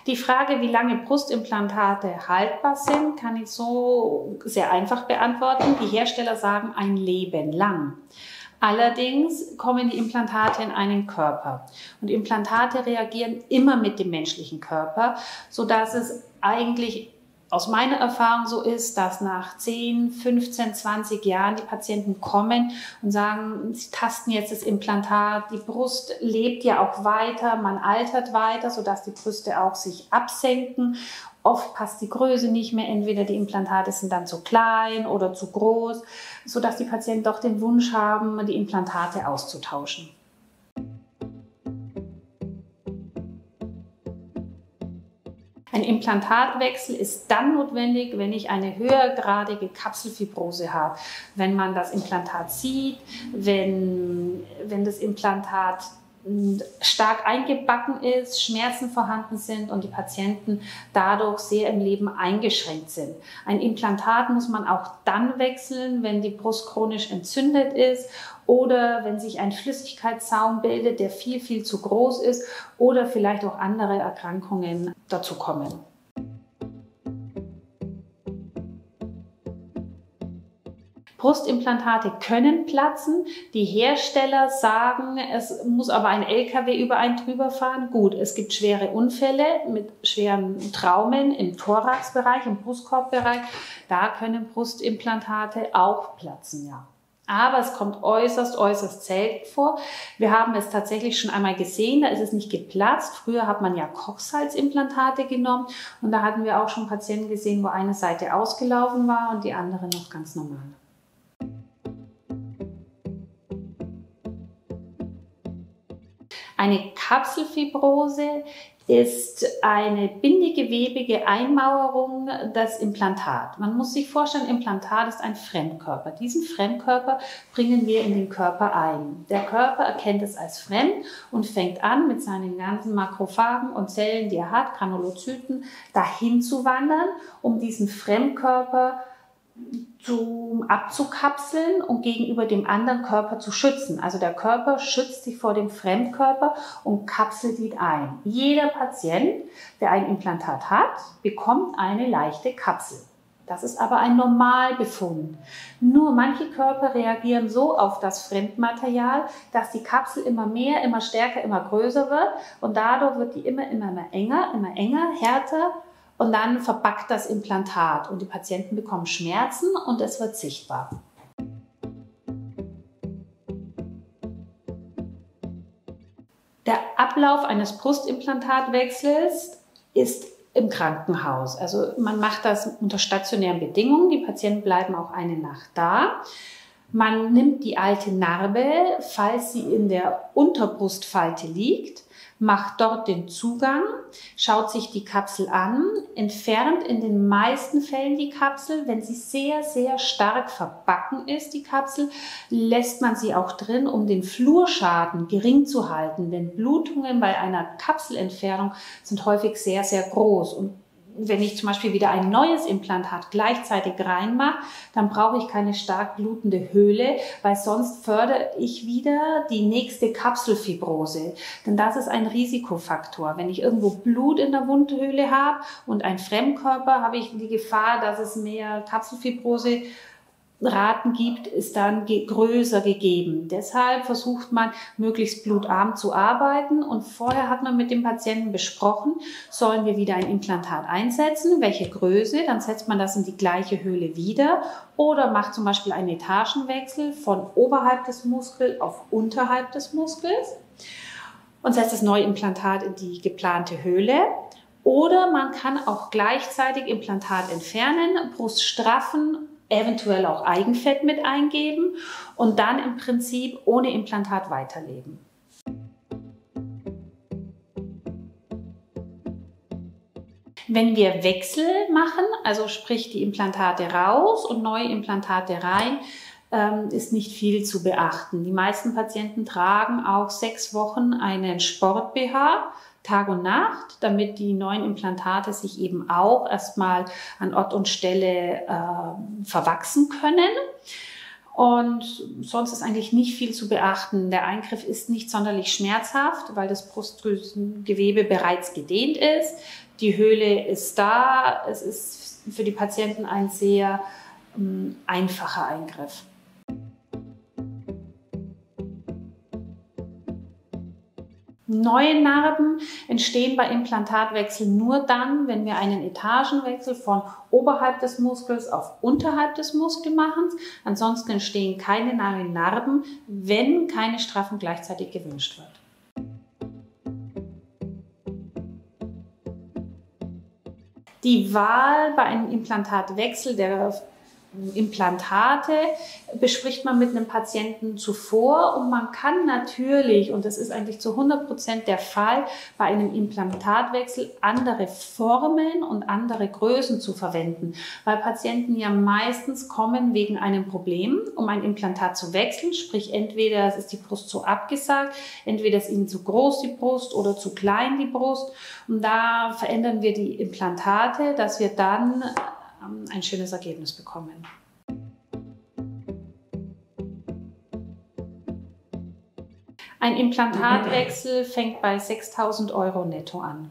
Die Frage, wie lange Brustimplantate haltbar sind, kann ich so sehr einfach beantworten. Die Hersteller sagen ein Leben lang. Allerdings kommen die Implantate in einen Körper und Implantate reagieren immer mit dem menschlichen Körper, sodass es eigentlich aus meiner Erfahrung so ist, dass nach 10, 15, 20 Jahren die Patienten kommen und sagen, sie tasten jetzt das Implantat, die Brust lebt ja auch weiter, man altert weiter, sodass die Brüste auch sich absenken. Oft passt die Größe nicht mehr, entweder die Implantate sind dann zu klein oder zu groß, sodass die Patienten doch den Wunsch haben, die Implantate auszutauschen. Ein Implantatwechsel ist dann notwendig, wenn ich eine höhergradige Kapselfibrose habe. Wenn man das Implantat sieht, wenn das Implantat stark eingebacken ist, Schmerzen vorhanden sind und die Patienten dadurch sehr im Leben eingeschränkt sind. Ein Implantat muss man auch dann wechseln, wenn die Brust chronisch entzündet ist oder wenn sich ein Flüssigkeitssaum bildet, der viel, viel zu groß ist oder vielleicht auch andere Erkrankungen dazu kommen. Brustimplantate können platzen. Die Hersteller sagen, es muss aber ein LKW über einen drüber fahren. Gut, es gibt schwere Unfälle mit schweren Traumen im Thoraxbereich, im Brustkorbbereich. Da können Brustimplantate auch platzen, ja. Aber es kommt äußerst, äußerst selten vor. Wir haben es tatsächlich schon einmal gesehen, da ist es nicht geplatzt. Früher hat man ja Kochsalzimplantate genommen und da hatten wir auch schon Patienten gesehen, wo eine Seite ausgelaufen war und die andere noch ganz normal. Eine Kapselfibrose ist eine bindegewebige Einmauerung des Implantats. Man muss sich vorstellen, Implantat ist ein Fremdkörper. Diesen Fremdkörper bringen wir in den Körper ein. Der Körper erkennt es als fremd und fängt an, mit seinen ganzen Makrophagen und Zellen, die er hat, Granulozyten, dahin zu wandern, um diesen Fremdkörper abzukapseln und gegenüber dem anderen Körper zu schützen. Also der Körper schützt sich vor dem Fremdkörper und kapselt ihn ein. Jeder Patient, der ein Implantat hat, bekommt eine leichte Kapsel. Das ist aber ein Normalbefund. Nur manche Körper reagieren so auf das Fremdmaterial, dass die Kapsel immer mehr, immer stärker, immer größer wird und dadurch wird die immer enger, härter. Und dann verbackt das Implantat und die Patienten bekommen Schmerzen und es wird sichtbar. Der Ablauf eines Brustimplantatwechsels ist im Krankenhaus. Also man macht das unter stationären Bedingungen. Die Patienten bleiben auch eine Nacht da. Man nimmt die alte Narbe, falls sie in der Unterbrustfalte liegt, macht dort den Zugang, schaut sich die Kapsel an, entfernt in den meisten Fällen die Kapsel. Wenn sie sehr, sehr stark verbacken ist, die Kapsel, lässt man sie auch drin, um den Flurschaden gering zu halten. Denn Blutungen bei einer Kapselentfernung sind häufig sehr, sehr groß. Und wenn ich zum Beispiel wieder ein neues Implantat gleichzeitig reinmache, dann brauche ich keine stark blutende Höhle, weil sonst fördere ich wieder die nächste Kapselfibrose. Denn das ist ein Risikofaktor. Wenn ich irgendwo Blut in der Wundhöhle habe und ein Fremdkörper, habe ich die Gefahr, dass es mehr Kapselfibrose Raten gibt, ist dann größer gegeben. Deshalb versucht man, möglichst blutarm zu arbeiten und vorher hat man mit dem Patienten besprochen, sollen wir wieder ein Implantat einsetzen, welche Größe, dann setzt man das in die gleiche Höhle wieder oder macht zum Beispiel einen Etagenwechsel von oberhalb des Muskels auf unterhalb des Muskels und setzt das neue Implantat in die geplante Höhle. Oder man kann auch gleichzeitig Implantat entfernen, Brust straffen, eventuell auch Eigenfett mit eingeben und dann im Prinzip ohne Implantat weiterleben. Wenn wir Wechsel machen, also sprich die Implantate raus und neue Implantate rein, ist nicht viel zu beachten. Die meisten Patienten tragen auch 6 Wochen einen Sport-BH, Tag und Nacht, damit die neuen Implantate sich eben auch erstmal an Ort und Stelle verwachsen können. Und sonst ist eigentlich nicht viel zu beachten. Der Eingriff ist nicht sonderlich schmerzhaft, weil das Brustdrüsengewebe bereits gedehnt ist. Die Höhle ist da. Es ist für die Patienten ein sehr einfacher Eingriff. Neue Narben entstehen bei Implantatwechsel nur dann, wenn wir einen Etagenwechsel von oberhalb des Muskels auf unterhalb des Muskels machen. Ansonsten entstehen keine neuen Narben, wenn keine Straffung gleichzeitig gewünscht wird. Die Wahl bei einem Implantatwechsel der Implantate bespricht man mit einem Patienten zuvor und man kann natürlich, und das ist eigentlich zu 100% der Fall, bei einem Implantatwechsel andere Formen und andere Größen zu verwenden, weil Patienten ja meistens kommen wegen einem Problem, um ein Implantat zu wechseln, sprich entweder es ist die Brust zu abgesagt, entweder ist ihnen zu groß die Brust oder zu klein die Brust und da verändern wir die Implantate, dass wir dann ein schönes Ergebnis bekommen. Ein Implantatwechsel fängt bei 6.000 € netto an.